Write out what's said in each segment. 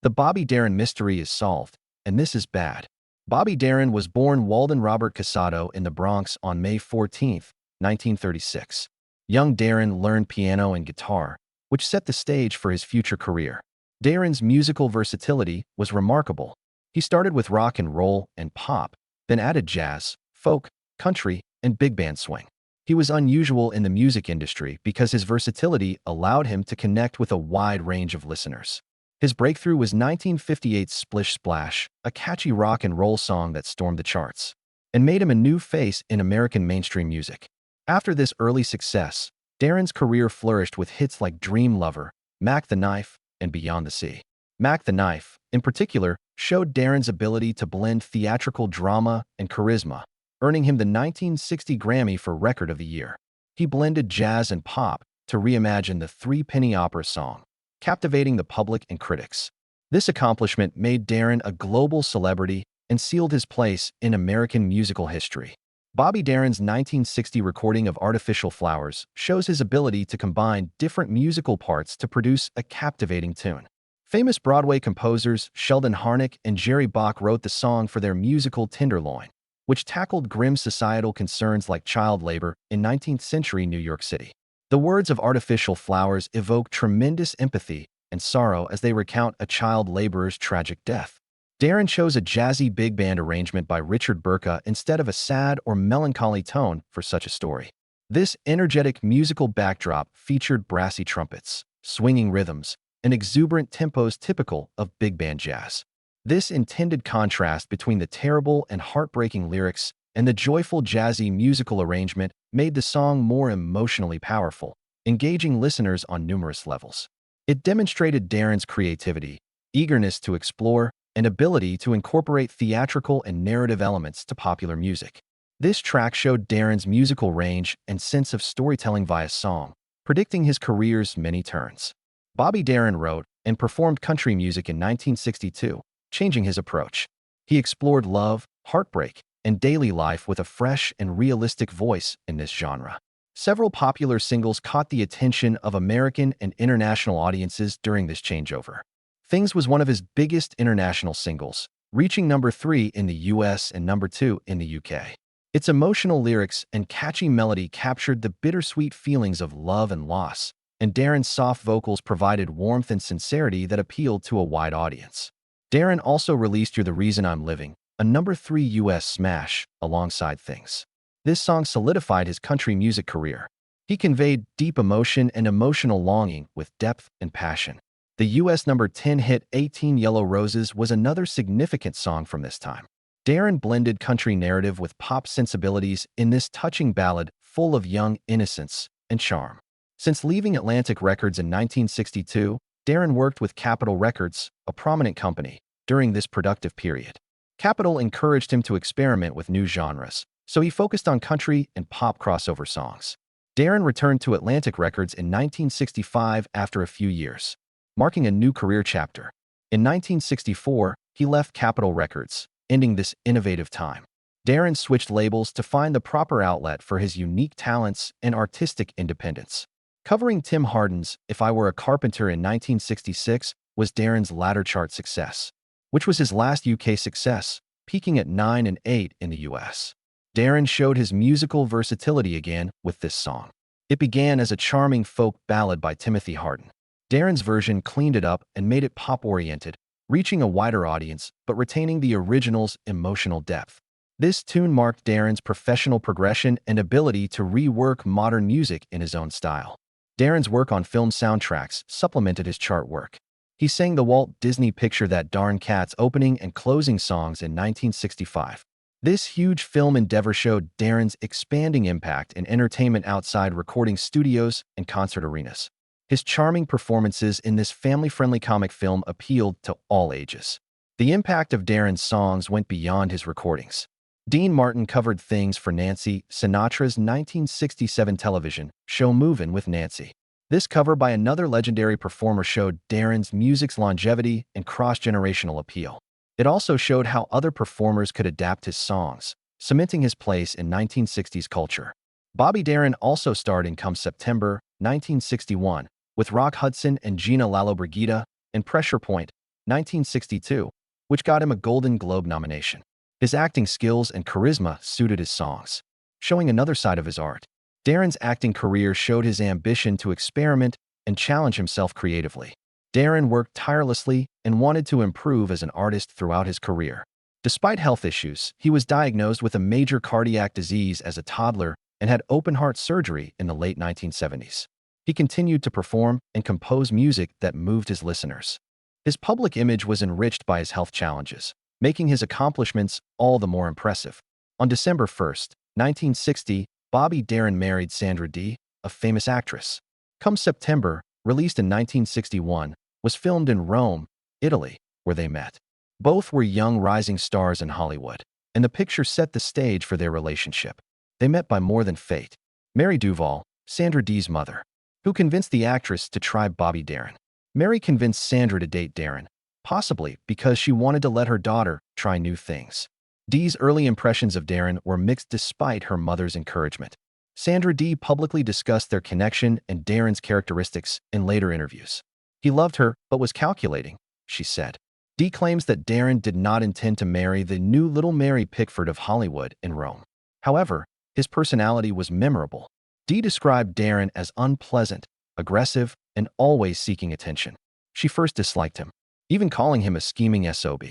The Bobby Darin mystery is solved, and this is bad. Bobby Darin was born Walden Robert Casado in the Bronx on May 14, 1936. Young Darin learned piano and guitar, which set the stage for his future career. Darin's musical versatility was remarkable. He started with rock and roll and pop, then added jazz, folk, country, and big band swing. He was unusual in the music industry because his versatility allowed him to connect with a wide range of listeners. His breakthrough was 1958's Splish Splash, a catchy rock and roll song that stormed the charts and made him a new face in American mainstream music. After this early success, Darin's career flourished with hits like Dream Lover, Mac the Knife, and Beyond the Sea. Mac the Knife, in particular, showed Darin's ability to blend theatrical drama and charisma, earning him the 1960 Grammy for Record of the Year. He blended jazz and pop to reimagine the three-penny opera song, captivating the public and critics. This accomplishment made Darin a global celebrity and sealed his place in American musical history. Bobby Darin's 1960 recording of Artificial Flowers shows his ability to combine different musical parts to produce a captivating tune. Famous Broadway composers Sheldon Harnick and Jerry Bach wrote the song for their musical Tenderloin, which tackled grim societal concerns like child labor in 19th-century New York City. The words of Artificial Flowers evoke tremendous empathy and sorrow as they recount a child laborer's tragic death. Darin chose a jazzy big band arrangement by Richard Burka instead of a sad or melancholy tone for such a story. This energetic musical backdrop featured brassy trumpets, swinging rhythms, and exuberant tempos typical of big band jazz. This intended contrast between the terrible and heartbreaking lyrics and the joyful jazzy musical arrangement made the song more emotionally powerful, engaging listeners on numerous levels. It demonstrated Darin's creativity, eagerness to explore, and ability to incorporate theatrical and narrative elements to popular music. This track showed Darin's musical range and sense of storytelling via song, predicting his career's many turns. Bobby Darin wrote and performed country music in 1962, changing his approach. He explored love, heartbreak, and daily life with a fresh and realistic voice in this genre. Several popular singles caught the attention of American and international audiences during this changeover. Things was one of his biggest international singles, reaching number 3 in the US and number 2 in the UK. Its emotional lyrics and catchy melody captured the bittersweet feelings of love and loss, and Darin's soft vocals provided warmth and sincerity that appealed to a wide audience. Darin also released You're the Reason I'm Living, a number 3 US smash, alongside Things. This song solidified his country music career. He conveyed deep emotion and emotional longing with depth and passion. The US number 10 hit 18 Yellow Roses was another significant song from this time. Darin blended country narrative with pop sensibilities in this touching ballad full of young innocence and charm. Since leaving Atlantic Records in 1962, Darin worked with Capitol Records, a prominent company, during this productive period. Capitol encouraged him to experiment with new genres, so he focused on country and pop crossover songs. Darin returned to Atlantic Records in 1965 after a few years, marking a new career chapter. In 1964, he left Capitol Records, ending this innovative time. Darin switched labels to find the proper outlet for his unique talents and artistic independence. Covering Tim Hardin's If I Were a Carpenter in 1966 was Darin's latter chart success, which was his last UK success, peaking at 9 and 8 in the US. Darin showed his musical versatility again with this song. It began as a charming folk ballad by Timothy Hardin. Darin's version cleaned it up and made it pop-oriented, reaching a wider audience but retaining the original's emotional depth. This tune marked Darin's professional progression and ability to rework modern music in his own style. Darin's work on film soundtracks supplemented his chart work. He sang the Walt Disney picture That Darn Cat's opening and closing songs in 1965. This huge film endeavor showed Darin's expanding impact in entertainment outside recording studios and concert arenas. His charming performances in this family-friendly comic film appealed to all ages. The impact of Darin's songs went beyond his recordings. Dean Martin covered Things for Nancy Sinatra's 1967 television show Movin' with Nancy. This cover by another legendary performer showed Darin's music's longevity and cross-generational appeal. It also showed how other performers could adapt his songs, cementing his place in 1960s culture. Bobby Darin also starred in Come September, 1961, with Rock Hudson and Gina Lollobrigida, and Pressure Point, 1962, which got him a Golden Globe nomination. His acting skills and charisma suited his songs, showing another side of his art. Darin's acting career showed his ambition to experiment and challenge himself creatively. Darin worked tirelessly and wanted to improve as an artist throughout his career. Despite health issues, he was diagnosed with a major cardiac disease as a toddler and had open-heart surgery in the late 1970s. He continued to perform and compose music that moved his listeners. His public image was enriched by his health challenges, making his accomplishments all the more impressive. On December 1st, 1960, Bobby Darin married Sandra Dee, a famous actress. Come September, released in 1961, was filmed in Rome, Italy, where they met. Both were young rising stars in Hollywood, and the picture set the stage for their relationship. They met by more than fate. Mary Duval, Sandra Dee's mother, who convinced the actress to try Bobby Darin. Mary convinced Sandra to date Darin, possibly because she wanted to let her daughter try new things. Dee's early impressions of Darin were mixed despite her mother's encouragement. Sandra Dee publicly discussed their connection and Darin's characteristics in later interviews. He loved her, but was calculating, she said. Dee claims that Darin did not intend to marry the new Little Mary Pickford of Hollywood in Rome. However, his personality was memorable. Dee described Darin as unpleasant, aggressive, and always seeking attention. She first disliked him, even calling him a scheming SOB.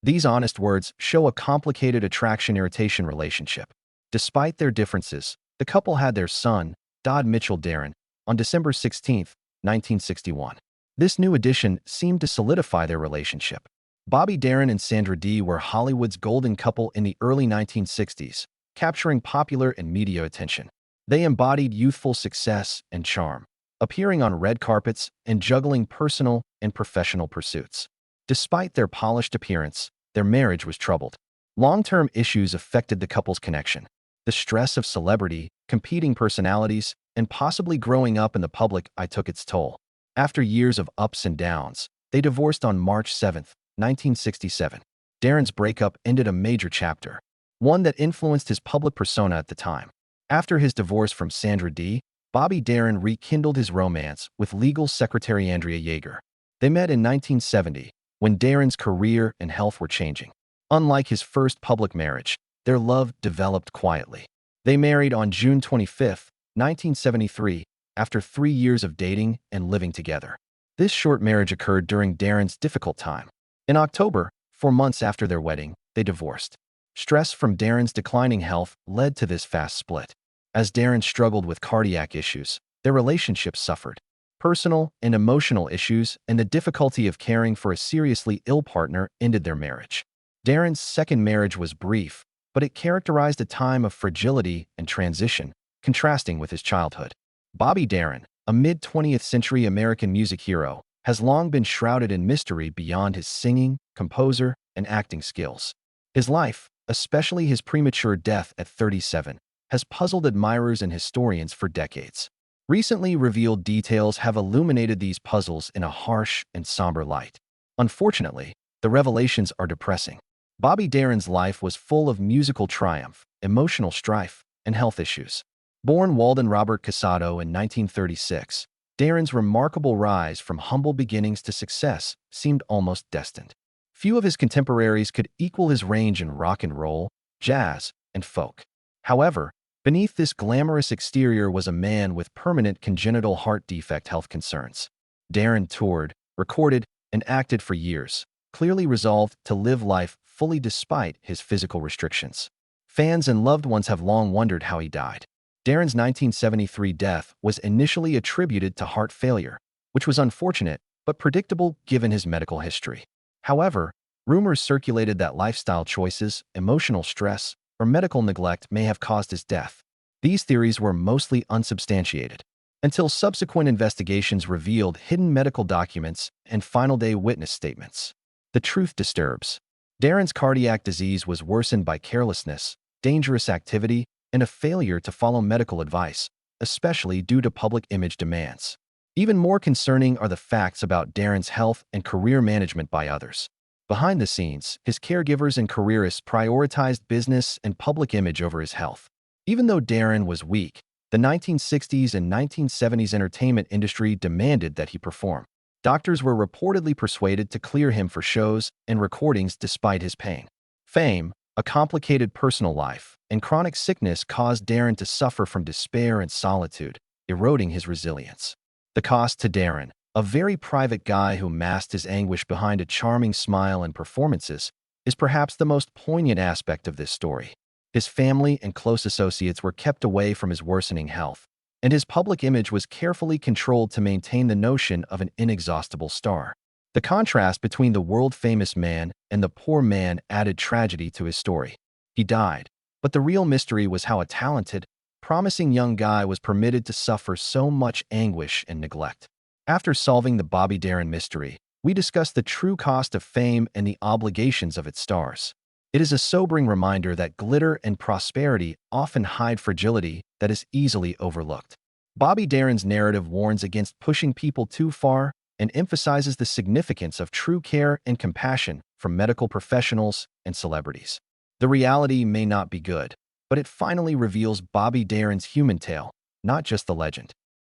These honest words show a complicated attraction-irritation relationship. Despite their differences, the couple had their son, Dodd Mitchell Darin, on December 16, 1961. This new addition seemed to solidify their relationship. Bobby Darin and Sandra Dee were Hollywood's golden couple in the early 1960s, capturing popular and media attention. They embodied youthful success and charm, appearing on red carpets and juggling personal and professional pursuits. Despite their polished appearance, their marriage was troubled. Long-term issues affected the couple's connection. The stress of celebrity, competing personalities, and possibly growing up in the public eye took its toll. After years of ups and downs, they divorced on March 7, 1967. Darin's breakup ended a major chapter, one that influenced his public persona at the time. After his divorce from Sandra Dee, Bobby Darin rekindled his romance with legal secretary Andrea Yeager. They met in 1970, when Darin's career and health were changing. Unlike his first public marriage, their love developed quietly. They married on June 25, 1973, after 3 years of dating and living together. This short marriage occurred during Darin's difficult time. In October, 4 months after their wedding, they divorced. Stress from Darin's declining health led to this fast split. As Darin struggled with cardiac issues, their relationship suffered. Personal and emotional issues and the difficulty of caring for a seriously ill partner ended their marriage. Darin's second marriage was brief, but it characterized a time of fragility and transition, contrasting with his childhood. Bobby Darin, a mid-20th century American music hero, has long been shrouded in mystery beyond his singing, composer, and acting skills. His life, especially his premature death at 37, has puzzled admirers and historians for decades. Recently revealed details have illuminated these puzzles in a harsh and somber light. Unfortunately, the revelations are depressing. Bobby Darin's life was full of musical triumph, emotional strife, and health issues. Born Walden Robert Casado in 1936, Darin's remarkable rise from humble beginnings to success seemed almost destined. Few of his contemporaries could equal his range in rock and roll, jazz, and folk. However, beneath this glamorous exterior was a man with permanent congenital heart defect health concerns. Darin toured, recorded, and acted for years, clearly resolved to live life fully despite his physical restrictions. Fans and loved ones have long wondered how he died. Darin's 1973 death was initially attributed to heart failure, which was unfortunate but predictable given his medical history. However, rumors circulated that lifestyle choices, emotional stress, or medical neglect may have caused his death. These theories were mostly unsubstantiated, until subsequent investigations revealed hidden medical documents and final-day witness statements. The truth disturbs. Darin's cardiac disease was worsened by carelessness, dangerous activity, and a failure to follow medical advice, especially due to public image demands. Even more concerning are the facts about Darin's health and career management by others. Behind the scenes, his caregivers and careerists prioritized business and public image over his health. Even though Darin was weak, the 1960s and 1970s entertainment industry demanded that he perform. Doctors were reportedly persuaded to clear him for shows and recordings despite his pain. Fame, a complicated personal life, and chronic sickness caused Darin to suffer from despair and solitude, eroding his resilience. The cost to Darin, a very private guy who masked his anguish behind a charming smile and performances, is perhaps the most poignant aspect of this story. His family and close associates were kept away from his worsening health, and his public image was carefully controlled to maintain the notion of an inexhaustible star. The contrast between the world-famous man and the poor man added tragedy to his story. He died, but the real mystery was how a talented, promising young guy was permitted to suffer so much anguish and neglect. After solving the Bobby Darin mystery, we discuss the true cost of fame and the obligations of its stars. It is a sobering reminder that glitter and prosperity often hide fragility that is easily overlooked. Bobby Darin's narrative warns against pushing people too far and emphasizes the significance of true care and compassion from medical professionals and celebrities. The reality may not be good, but it finally reveals Bobby Darin's human tale, not just the legend.